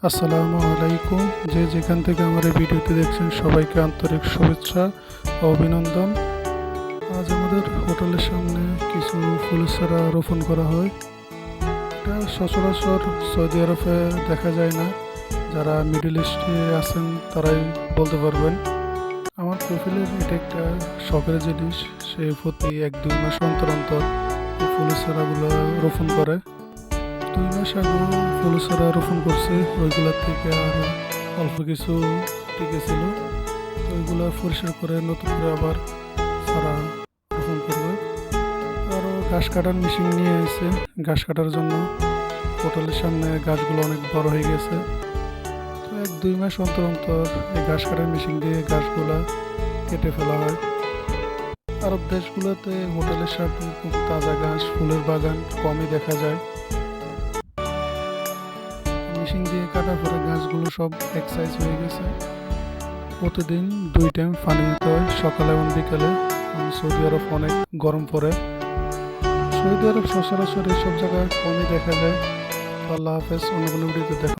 আসসালামু আলাইকুম। যে যেখান থেকে আমার এই ভিডিওটি দেখছেন সবাইকে আন্তরিক শুভেচ্ছা ও অভিনন্দন। আজ আমাদের হোটেলের সামনে কিছু ফুলের চারা রোপণ করা হয়। এটা সচরাচর সৌদি আরবে দেখা যায় না। যারা মিডল ইস্টে আছেন তারাই বলতে পারবেন। আমার প্রোফাইলের এটা একটা শখের জিনিস। সে প্রতি 1-2 মাস অন্তর অন্তর এই ফুলের চারাগুলো রোপণ করে। 2 মাস আগে ফুলের চারা রোপণ করছে, ওইগুলোর থেকে আরও অল্প কিছু টিকেছিল। তো ওইগুলো পরিষ্কার করে নতুন করে আবার চারা রোপণ করবে। আরও ঘাস কাটার মেশিন নিয়ে এসে ঘাস কাটার জন্য হোটেলের সামনে গাছগুলো অনেক বড় হয়ে গেছে। তো 1-2 মাস অন্তর অন্তর এই ঘাস কাটার মেশিন দিয়ে গাছগুলা কেটে ফেলা হয়। আরব দেশগুলোতে হোটেলের সামনে খুব তাজা ঘাস, ফুলের বাগান কমই দেখা যায়। মেশিন দিয়ে কাটার পরে গাছগুলো সব এক সাইজ হয়ে গেছে। প্রতিদিন 2 টাইম পানি দিতে হয়, সকালে এবং বিকালে। সৌদি আরব অনেক গরম পড়ে। সৌদি আরব সচরাচর এসব জায়গায় কমই দেখা যায়। আল্লাহ হাফেজ, অন্য কোনো ভিডিওতে দেখা।